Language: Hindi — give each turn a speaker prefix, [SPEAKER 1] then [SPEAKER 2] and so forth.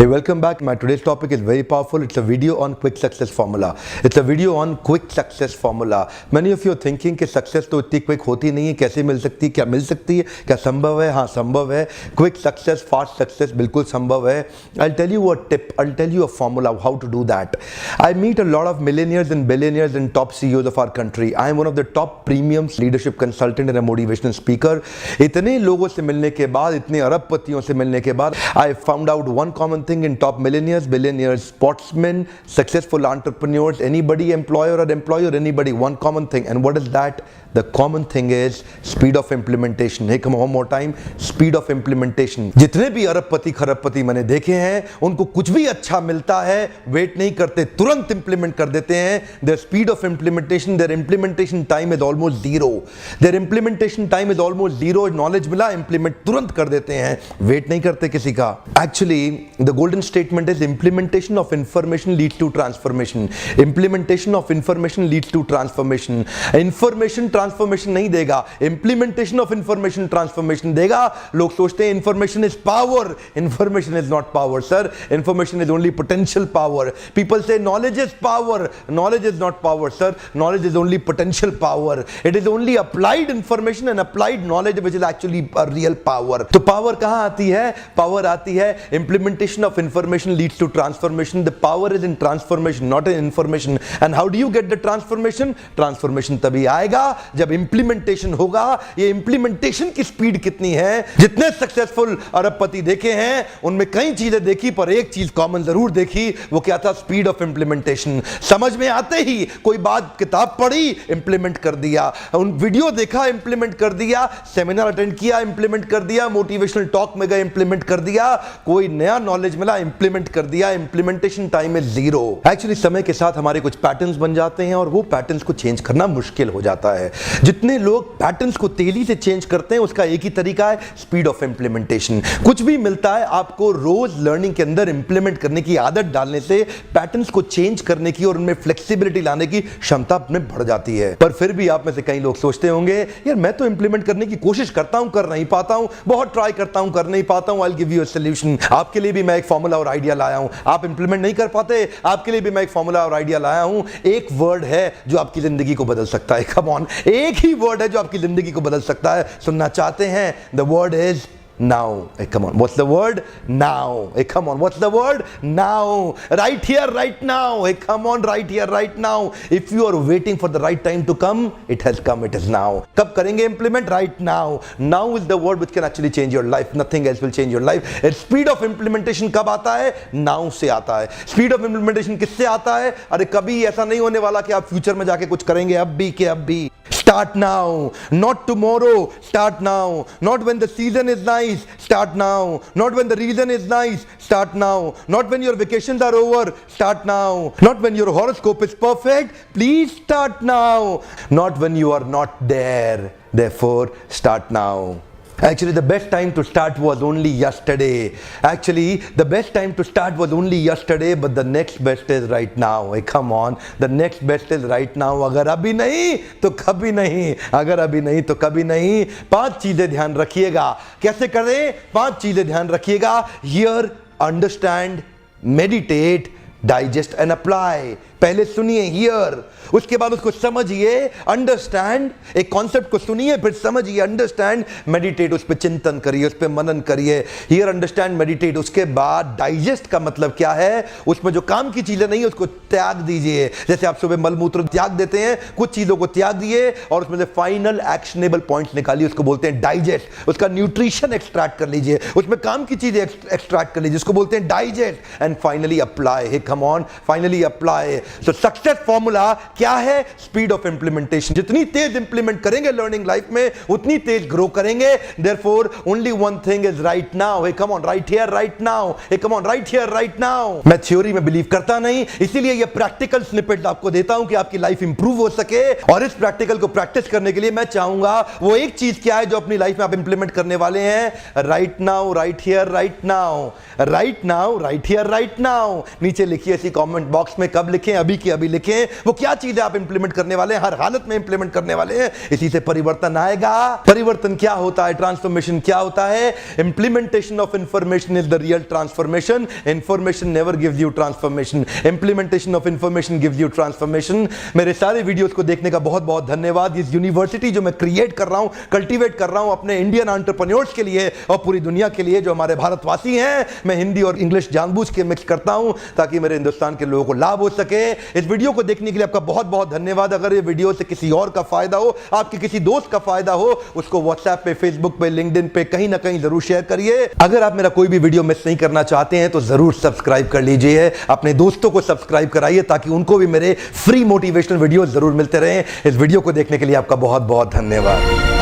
[SPEAKER 1] Hey, welcome back. My today's topic is very powerful. It's a video on quick success formula. It's a video on quick success formula. Many of you are thinking कि सक्सेस तो इतनी क्विक होती नहीं है, कैसे मिल सकती है, क्या मिल सकती है, क्या संभव है? हाँ, संभव है. क्विक सक्सेस, फास्ट सक्सेस बिल्कुल संभव है. I'll tell you a tip. I'll tell you a formula how to do that. I meet a lot of millionaires and billionaires and top CEOs of our country. I am one of the top premium leadership consultant and a motivational speaker. इतने लोगों से मिलने के बाद, इतने अरबपतियों से मिलने के बाद, I found out one common thing in top millionaires, billionaires, sportsmen, successful entrepreneurs, anybody, employer, anybody, one common thing. And what is that? The common thing is speed of implementation. Hey, come on, one more time. Speed of implementation. जितने भी अरबपति खरबपति मैंने देखे हैं, उनको कुछ भी अच्छा मिलता है, वेट नहीं करते, तुरंत इंप्लीमेंट कर देते हैं. Their speed of implementation, their implementation time is almost zero. Their implementation time is almost zero. Knowledge मिला, implement तुरंत कर देते हैं, वेट नहीं करते किसी का. Actually, the golden statement is implementation of information leads to transformation. Implementation of information leads to transformation. Information transformation नहीं देगा, इंप्लीमेंटेशन ऑफ इंफॉर्मेशन ट्रांसफॉर्मेशन देगा. लोग सोचते हैं information is power. Information is not power sir. Information is only potential power. People say knowledge is power. Knowledge is not power sir. Knowledge is only potential power. It is only applied information and applied knowledge which is actually a real power. तो पावर कहां आती है? पावर आती है implementation of information leads to transformation. The power is in transformation, not in information. And how do you get the transformation? Transformation तभी आएगा जब इंप्लीमेंटेशन होगा. ये इंप्लीमेंटेशन की स्पीड कितनी है? जितने सक्सेसफुल अरबपति देखे हैं उनमें कई चीजें देखी, पर एक चीज कॉमन जरूर देखी. वो क्या था? Speed of implementation. समझ में आते ही कोई बात, किताब पढ़ी, इंप्लीमेंट कर दिया. उन वीडियो देखा, इंप्लीमेंट कर दिया. सेमिनार अटेंड किया, इंप्लीमेंट कर दिया. मोटिवेशनल टॉक में गए, इंप्लीमेंट कर दिया. कोई नया नॉलेज मिला, इंप्लीमेंट कर दिया. Implementation time is zero. Actually समय के साथ हमारे कुछ पैटर्न्स बन जाते हैं और वो पैटर्न्स को चेंज करना मुश्किल हो जाता है. जितने लोग पैटर्न्स को तेजी से चेंज करते हैं उसका एक ही तरीका है, स्पीड ऑफ इंप्लीमेंटेशन. कुछ भी मिलता है आपको रोज लर्निंग के अंदर इंप्लीमेंट करने की आदत डालने से पैटर्न्स को चेंज करने की और उनमें फ्लेक्सिबिलिटी लाने की क्षमता में बढ़ जाती है. पर फिर भी आप में से कई लोग सोचते होंगे, यार मैं तो इंप्लीमेंट करने की कोशिश करता हूं, कर नहीं पाता हूं, बहुत ट्राई करता हूं, कर नहीं पाता हूं. I will give you a solution. आपके लिए भी मैं एक फॉर्मूला और आइडिया लाया हूं. आप इंप्लीमेंट नहीं कर पाते, आपके लिए भी मैं एक फॉर्मूला और आइडिया लाया हूं. एक वर्ड है जो आपकी जिंदगी को बदल सकता है. कम ऑन, एक ही वर्ड है जो आपकी जिंदगी को बदल सकता है. सुनना चाहते हैं? The word is now. Hey, come on, what's the word? Now. Hey, come on, what's the word? Now. Right here, right now. Hey, come on, right here, right now. If you are waiting for the right time to come, it has come, it is now. कब करेंगे implement? Right now. Now is the word which can actually change your life. Nothing else will change your life. And speed of implementation कब आता है? Now से आता है. Speed of implementation किससे आता है? अरे कभी ऐसा नहीं होने वाला कि आप फ्यूचर में जाके कुछ करेंगे. अब भी के अब भी. Start now, not tomorrow. Start now, not when the season is nice. Start now, not when the reason is nice. Start now, not when your vacations are over. Start now, not when your horoscope is perfect. Please start now, not when you are not there. Therefore, start now. Actually, the best time to start was only yesterday. But the next best is right now. Hey, come on, the next best is right now. अगर अभी नहीं तो कभी नहीं. अगर अभी नहीं तो कभी नहीं. 5 चीजें ध्यान रखिएगा. कैसे करें? 5 चीजें ध्यान रखिएगा. Hear, understand, meditate, digest and apply. पहले सुनिए, हियर, उसके बाद उसको समझिए, अंडरस्टैंड. एक कॉन्सेप्ट को सुनिए, फिर समझिए, अंडरस्टैंड, मेडिटेट, उस पर चिंतन करिए, उस पर मनन करिए. Here, understand, meditate. उसके बाद डाइजेस्ट का मतलब क्या है? उसमें जो काम की चीजें नहीं उसको त्याग दीजिए. जैसे आप सुबह मलमूत्र त्याग देते हैं, कुछ चीजों को त्याग दिए और उसमें से फाइनल एक्शनेबल पॉइंट्स निकालिए, उसको बोलते हैं डाइजेस्ट. उसका न्यूट्रिशन एक्सट्रैक्ट कर लीजिए, उसमें काम की चीजें एक्सट्रैक्ट कर लीजिए, उसको बोलते हैं digest. And finally apply. Hey come on, finally apply. So success formula क्या है? Speed of implementation. जितनी तेज इंप्लीमेंट करेंगे लर्निंग लाइफ में, उतनी तेज ग्रो करेंगे. Therefore, only one thing is right now. Hey, come on, right here, right now. Hey, come on, right here, right now. मैं थ्योरी में बिलीव करता नहीं, इसीलिए ये प्रैक्टिकल स्निपेट आपको देता हूं कि आपकी लाइफ इंप्रूव हो सके. और इस प्रैक्टिकल को प्रैक्टिस करने के लिए मैं चाहूंगा वो एक चीज क्या है जो अपनी लाइफ में आप इंप्लीमेंट करने वाले हैं? Right now, right here, right now. Right now, right here, right now. नीचे लिखिए इसी कमेंट बॉक्स में. कब लिखें? अभी के अभी लिखें वो क्या चीजें आप इंप्लीमेंट करने वाले हैं, हर हालत में इंप्लीमेंट करने वाले हैं। इसी से परिवर्तन आएगा। परिवर्तन क्या होता है, ट्रांसफॉर्मेशन क्या होता है? Implementation of information is the real transformation. Information never gives you transformation, implementation of information gives you transformation. मेरे सारे वीडियोस को देखने का बहुत बहुत धन्यवाद। इस यूनिवर्सिटी जो मैं क्रिएट कर रहा हूं, कल्टीवेट कर रहा हूं अपने इंडियन एंटरप्रेन्योर्स के लिए और पूरी दुनिया के लिए जो हमारे भारतवासी हैं, मैं हिंदी और इंग्लिश जानबूझ के मिक्स करता हूं ताकि मेरे हिंदुस्तान के लोगों को लाभ हो सके। इस वीडियो को देखने के लिए आपका बहुत बहुत धन्यवाद। अगर ये वीडियो से किसी और का फायदा हो, आपके किसी दोस्त का फायदा हो, उसको व्हाट्सएप पे, फेसबुक पे, लिंक्डइन पे कहीं ना कहीं जरूर शेयर करिए। अगर आप मेरा कोई भी वीडियो मिस नहीं करना चाहते हैं तो जरूर सब्सक्राइब कर लीजिए, अपने दोस्तों को सब्सक्राइब कराइए ताकि उनको भी मेरे फ्री मोटिवेशनल वीडियो जरूर मिलते रहें। इस वीडियो को देखने के लिए आपका बहुत बहुत धन्यवाद।